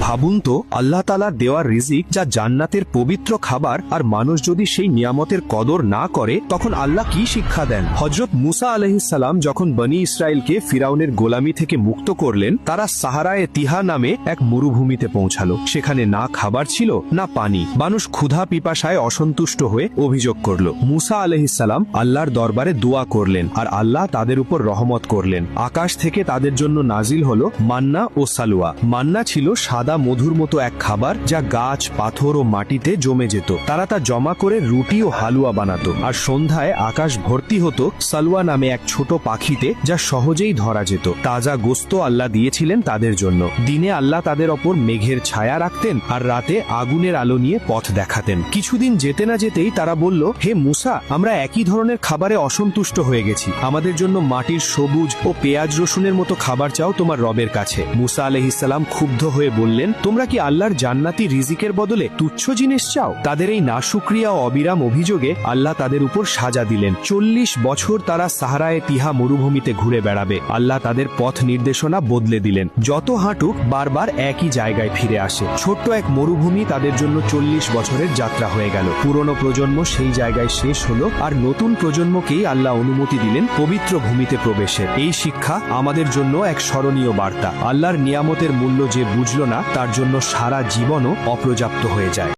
ভাবুন তো, আল্লাহ তাআলার দেওয়া রিজিক যা জান্নাতের পবিত্র খাবার, আর মানুষ যদি সেই নিয়ামতের কদর না করে তখন আল্লাহ কি শিক্ষা দেন। হযরত মুসা আলাইহিস সালাম যখন বনি ইসরাইলকে ফিরাউনের গোলামি থেকে মুক্ত করলেন, তারা সাহারায়ে তিহা নামে এক মরুভূমিতে পৌঁছালো। সেখানে না খাবার ছিল না পানি। মানুষ ক্ষুধা পিপাসায় অসন্তুষ্ট হয়ে অভিযোগ করল। মুসা আলাইহিস সালাম আল্লাহর দরবারে দোয়া করলেন, আর আল্লাহ তাদের উপর রহমত করলেন। আকাশ থেকে তাদের জন্য নাজিল হলো মান্না ও সালওয়া। মান্না ছিল সাদা মধুর মতো এক খাবার, যা গাছ, পাথর ও মাটিতে জমে যেত। তারা তা জমা করে রুটি ও হালুয়া বানাতো। আর সন্ধ্যায় আকাশ ভর্তি হতো সালওয়া নামে এক ছোট পাখিতে, যা সহজেই ধরা যেত। তাজা গোস্ত আল্লাহ দিয়েছিলেন তাদের জন্য। দিনে আল্লাহ তাদের ওপর মেঘের ছায়া রাখতেন, আর রাতে আগুনের আলো নিয়ে পথ দেখাতেন। কিছুদিন যেতে না যেতেই তারা বলল, হে মুসা, আমরা একই ধরনের খাবারে অসন্তুষ্ট হয়ে গেছি। আমাদের জন্য মাটির সবুজ ও পেঁয়াজ রসুনের মতো খাবার চাও তোমার রবের কাছে। মুসা আলাইহিস সালাম ক্ষুব্ধ হয়ে বললেন, তোমরা কি আল্লাহর জান্নাতি রিজিকের বদলে তুচ্ছ জিনিস চাও? তাদের এই নাশুকরিয়া ও অবিরাম অভিযোগে আল্লাহ তাদের উপর সাজা দিলেন। 40 বছর তারা সাহারায়ে তিহা মরুভূমিতে ঘুরে বেড়াবে। আল্লাহ তাদের পথ নির্দেশনা বদলে দিলেন। যত হাঁটুক বারবার একই জায়গায় ফিরে আসে। ছোট্ট এক মরুভূমি তাদের জন্য 40 বছরের যাত্রা হয়ে গেল। পুরনো প্রজন্ম সেই জায়গায় শেষ হলো, আর নতুন প্রজন্মকেই আল্লাহ অনুমতি দিলেন পবিত্র ভূমিতে প্রবেশের। এই শিক্ষা আমাদের জন্য এক স্মরণীয় বার্তা। আল্লাহর নিয়ামতের মূল্য যে বুঝল না, তার জন্য সারা জীবনও অপর্যাপ্ত হয়ে যায়।